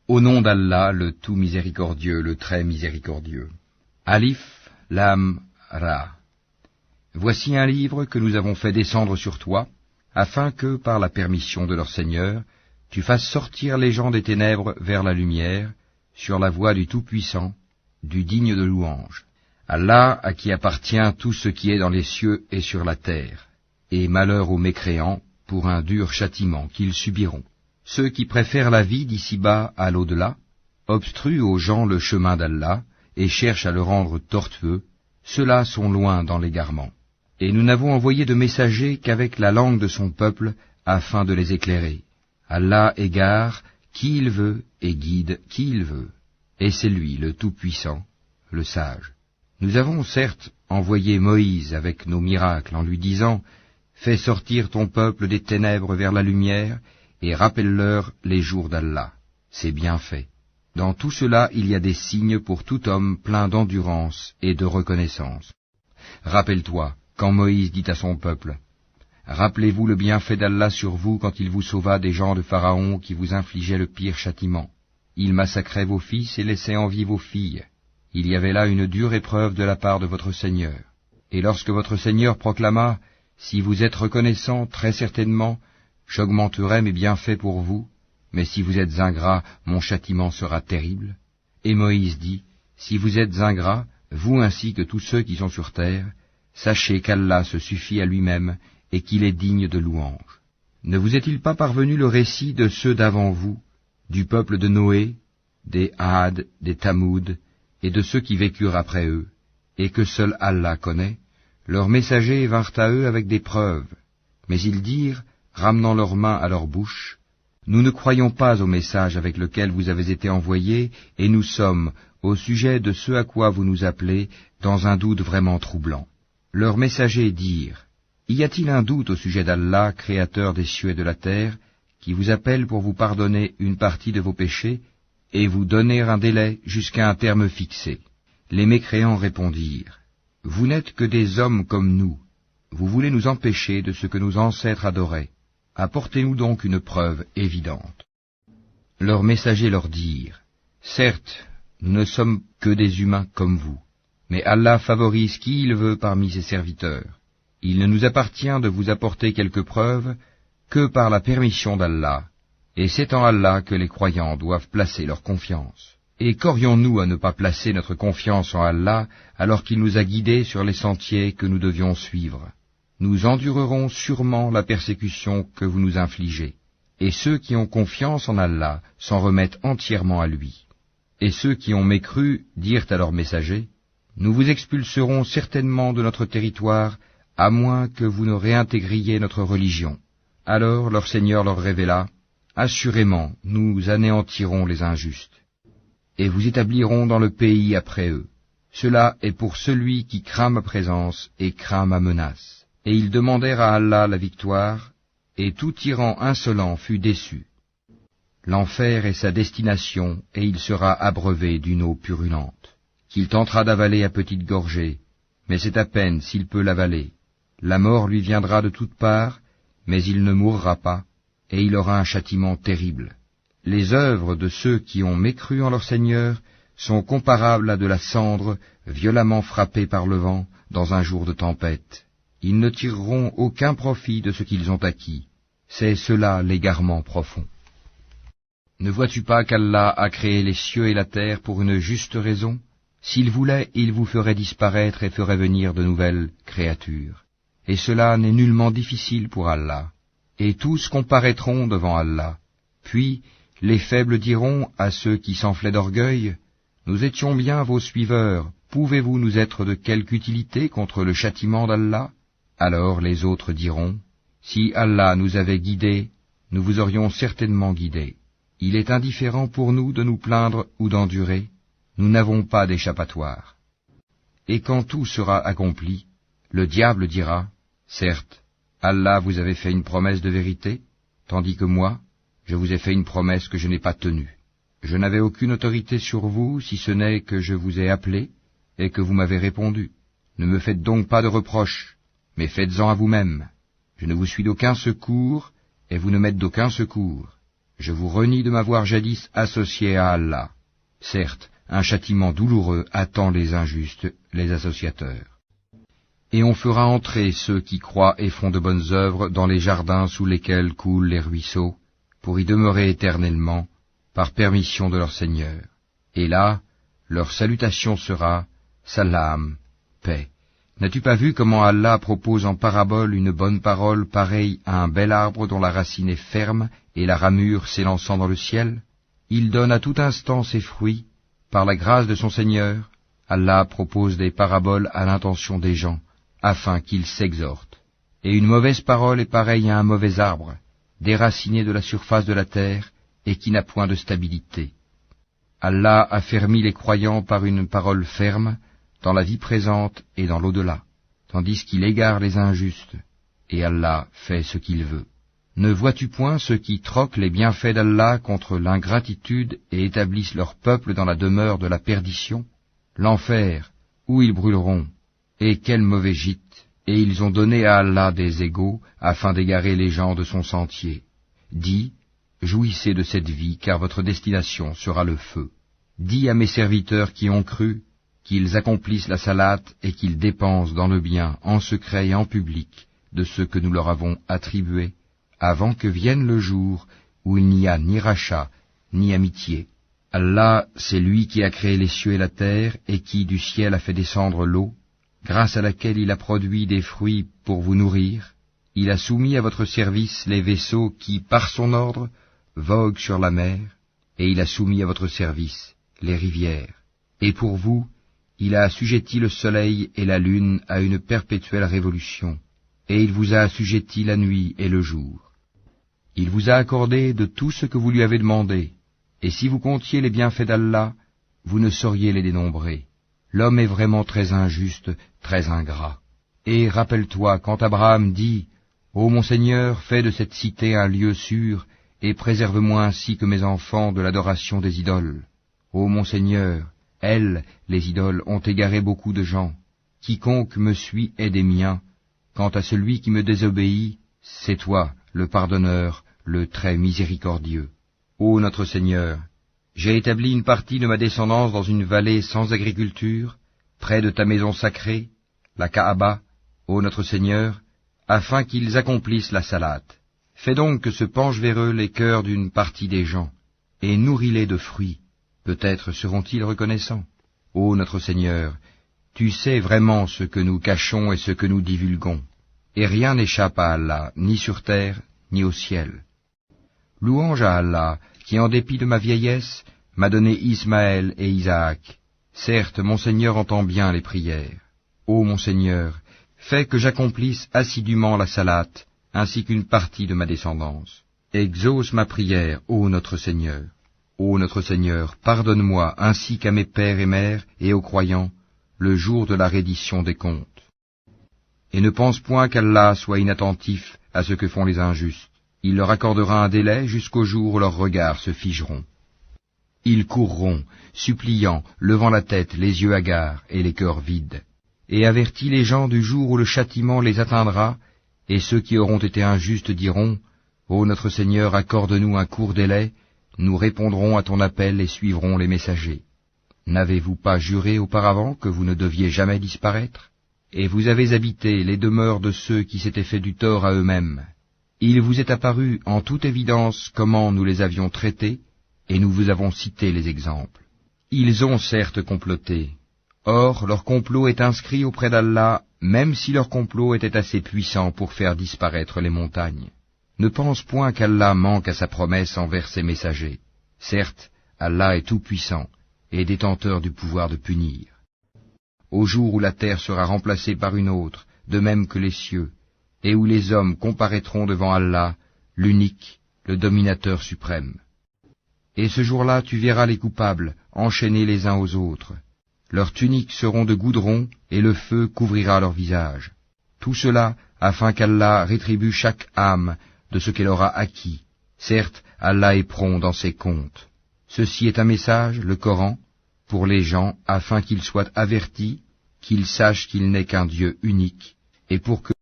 Au nom d'Allah, le tout miséricordieux, le très miséricordieux. Alif, Lam, Ra. Voici un livre que nous avons fait descendre sur toi, afin que, par la permission de leur Seigneur, tu fasses sortir les gens des ténèbres vers la lumière, sur la voie du Tout-Puissant, du digne de louange. Allah, à qui appartient tout ce qui est dans les cieux et sur la terre, et malheur aux mécréants pour un dur châtiment qu'ils subiront. Ceux qui préfèrent la vie d'ici-bas à l'au-delà, obstruent aux gens le chemin d'Allah, et cherchent à le rendre tortueux, ceux-là sont loin dans l'égarement. Et nous n'avons envoyé de messagers qu'avec la langue de son peuple, afin de les éclairer. Allah égare qui il veut et guide qui il veut. Et c'est lui, le Tout-Puissant, le Sage. Nous avons certes envoyé Moïse avec nos miracles en lui disant « Fais sortir ton peuple des ténèbres vers la lumière et rappelle-leur les jours d'Allah. » C'est bien fait. Dans tout cela, il y a des signes pour tout homme plein d'endurance et de reconnaissance. Rappelle-toi, quand Moïse dit à son peuple « Rappelez-vous le bienfait d'Allah sur vous quand il vous sauva des gens de Pharaon qui vous infligeaient le pire châtiment. Il massacrait vos fils et laissait en vie vos filles. Il y avait là une dure épreuve de la part de votre Seigneur. Et lorsque votre Seigneur proclama « Si vous êtes reconnaissants, très certainement, j'augmenterai mes bienfaits pour vous, mais si vous êtes ingrats, mon châtiment sera terrible. » Et Moïse dit « Si vous êtes ingrats, vous ainsi que tous ceux qui sont sur terre, sachez qu'Allah se suffit à lui-même et qu'il est digne de louange. Ne vous est-il pas parvenu le récit de ceux d'avant vous, du peuple de Noé, des Had, des Tamoud, et de ceux qui vécurent après eux, et que seul Allah connaît? Leurs messagers vinrent à eux avec des preuves, mais ils dirent, ramenant leurs mains à leur bouche, « Nous ne croyons pas au message avec lequel vous avez été envoyés, et nous sommes, au sujet de ce à quoi vous nous appelez, dans un doute vraiment troublant. » Leurs messagers dirent, « Y a-t-il un doute au sujet d'Allah, créateur des cieux et de la terre, qui vous appelle pour vous pardonner une partie de vos péchés, et vous donner un délai jusqu'à un terme fixé ?» Les mécréants répondirent, « Vous n'êtes que des hommes comme nous. Vous voulez nous empêcher de ce que nos ancêtres adoraient. Apportez-nous donc une preuve évidente. » Leurs messagers leur dirent, « Certes, nous ne sommes que des humains comme vous, mais Allah favorise qui il veut parmi ses serviteurs. Il ne nous appartient de vous apporter quelques preuves que par la permission d'Allah, et c'est en Allah que les croyants doivent placer leur confiance. Et qu'aurions-nous à ne pas placer notre confiance en Allah alors qu'il nous a guidés sur les sentiers que nous devions suivre? Nous endurerons sûrement la persécution que vous nous infligez, et ceux qui ont confiance en Allah s'en remettent entièrement à lui. Et ceux qui ont mécru dirent à leurs messagers, « Nous vous expulserons certainement de notre territoire, à moins que vous ne réintégriez notre religion. » Alors leur Seigneur leur révéla, « Assurément, nous anéantirons les injustes, et vous établirons dans le pays après eux. Cela est pour celui qui craint ma présence et craint ma menace. » Et ils demandèrent à Allah la victoire, et tout tyran insolent fut déçu. L'enfer est sa destination, et il sera abreuvé d'une eau purulente, qu'il tentera d'avaler à petites gorgées, mais c'est à peine s'il peut l'avaler. La mort lui viendra de toutes parts, mais il ne mourra pas, et il aura un châtiment terrible. Les œuvres de ceux qui ont mécru en leur Seigneur sont comparables à de la cendre violemment frappée par le vent dans un jour de tempête. Ils ne tireront aucun profit de ce qu'ils ont acquis. C'est cela l'égarement profond. Ne vois-tu pas qu'Allah a créé les cieux et la terre pour une juste raison? S'il voulait, il vous ferait disparaître et ferait venir de nouvelles créatures. Et cela n'est nullement difficile pour Allah. Et tous comparaîtront devant Allah. Puis, les faibles diront à ceux qui s'enflaient d'orgueil, « Nous étions bien vos suiveurs, pouvez-vous nous être de quelque utilité contre le châtiment d'Allah ?» Alors les autres diront, « Si Allah nous avait guidés, nous vous aurions certainement guidés. Il est indifférent pour nous de nous plaindre ou d'endurer, nous n'avons pas d'échappatoire. » Et quand tout sera accompli, le diable dira, « Certes, Allah vous avait fait une promesse de vérité, tandis que moi, je vous ai fait une promesse que je n'ai pas tenue. Je n'avais aucune autorité sur vous, si ce n'est que je vous ai appelé, et que vous m'avez répondu. Ne me faites donc pas de reproches, mais faites-en à vous-même. Je ne vous suis d'aucun secours, et vous ne m'êtes d'aucun secours. je vous renie de m'avoir jadis associé à Allah. Certes, un châtiment douloureux attend les injustes, les associateurs. Et on fera entrer ceux qui croient et font de bonnes œuvres dans les jardins sous lesquels coulent les ruisseaux, pour y demeurer éternellement, par permission de leur Seigneur. Et là, leur salutation sera « Salam, paix ». N'as-tu pas vu comment Allah propose en parabole une bonne parole pareille à un bel arbre dont la racine est ferme et la ramure s'élançant dans le ciel? Il donne à tout instant ses fruits. Par la grâce de son Seigneur, Allah propose des paraboles à l'intention des gens, afin qu'ils s'exhortent. Et une mauvaise parole est pareille à un mauvais arbre, déraciné de la surface de la terre et qui n'a point de stabilité. Allah a fermi les croyants par une parole ferme, dans la vie présente et dans l'au-delà, tandis qu'il égare les injustes, et Allah fait ce qu'il veut. Ne vois-tu point ceux qui troquent les bienfaits d'Allah contre l'ingratitude et établissent leur peuple dans la demeure de la perdition? L'enfer, où ils brûleront, et quel mauvais gîte, et ils ont donné à Allah des égaux, afin d'égarer les gens de son sentier. Dis, jouissez de cette vie, car votre destination sera le feu. Dis à mes serviteurs qui ont cru, qu'ils accomplissent la salate et qu'ils dépensent dans le bien, en secret et en public, de ce que nous leur avons attribué, avant que vienne le jour où il n'y a ni rachat, ni amitié. Allah, c'est lui qui a créé les cieux et la terre, et qui du ciel a fait descendre l'eau, grâce à laquelle il a produit des fruits pour vous nourrir. Il a soumis à votre service les vaisseaux qui, par son ordre, voguent sur la mer, et il a soumis à votre service les rivières. Et pour vous, il a assujetti le soleil et la lune à une perpétuelle révolution, et il vous a assujetti la nuit et le jour. Il vous a accordé de tout ce que vous lui avez demandé, et si vous comptiez les bienfaits d'Allah, vous ne sauriez les dénombrer. L'homme est vraiment très injuste, très ingrat. Et rappelle-toi quand Abraham dit « Ô mon Seigneur, fais de cette cité un lieu sûr, et préserve-moi ainsi que mes enfants de l'adoration des idoles. Ô mon Seigneur, elles, les idoles, ont égaré beaucoup de gens. Quiconque me suit est des miens. Quant à celui qui me désobéit, c'est toi, le pardonneur, le très miséricordieux. Ô notre Seigneur, j'ai établi une partie de ma descendance dans une vallée sans agriculture, près de ta maison sacrée, la Kaaba, ô notre Seigneur, afin qu'ils accomplissent la salate. Fais donc que se penchent vers eux les cœurs d'une partie des gens, et nourris-les de fruits. Peut-être seront-ils reconnaissants. Ô notre Seigneur, tu sais vraiment ce que nous cachons et ce que nous divulguons, et rien n'échappe à Allah, ni sur terre, ni au ciel. Louange à Allah, qui en dépit de ma vieillesse, m'a donné Ismaël et Isaac. Certes, mon Seigneur entend bien les prières. Ô mon Seigneur, fais que j'accomplisse assidûment la salate, ainsi qu'une partie de ma descendance. Exauce ma prière, ô notre Seigneur. Ô notre Seigneur, pardonne-moi ainsi qu'à mes pères et mères et aux croyants, le jour de la reddition des comptes. Et ne pense point qu'Allah soit inattentif à ce que font les injustes. Il leur accordera un délai jusqu'au jour où leurs regards se figeront. Ils courront, suppliant, levant la tête, les yeux hagards et les cœurs vides. Et avertis les gens du jour où le châtiment les atteindra, et ceux qui auront été injustes diront, Ô notre Seigneur, accorde-nous un court délai, nous répondrons à ton appel et suivrons les messagers. N'avez-vous pas juré auparavant que vous ne deviez jamais disparaître? Et vous avez habité les demeures de ceux qui s'étaient fait du tort à eux-mêmes. Il vous est apparu en toute évidence comment nous les avions traités, et nous vous avons cité les exemples. Ils ont certes comploté. Or, leur complot est inscrit auprès d'Allah, même si leur complot était assez puissant pour faire disparaître les montagnes. Ne pense point qu'Allah manque à sa promesse envers ses messagers. Certes, Allah est tout-puissant et détenteur du pouvoir de punir. Au jour où la terre sera remplacée par une autre, de même que les cieux, et où les hommes comparaîtront devant Allah, l'unique, le dominateur suprême. Et ce jour-là tu verras les coupables, enchaînés les uns aux autres. Leurs tuniques seront de goudron, et le feu couvrira leur visage. Tout cela afin qu'Allah rétribue chaque âme de ce qu'elle aura acquis. Certes, Allah est prompt dans ses comptes. Ceci est un message, le Coran, pour les gens, afin qu'ils soient avertis, qu'ils sachent qu'il n'est qu'un Dieu unique, et pour que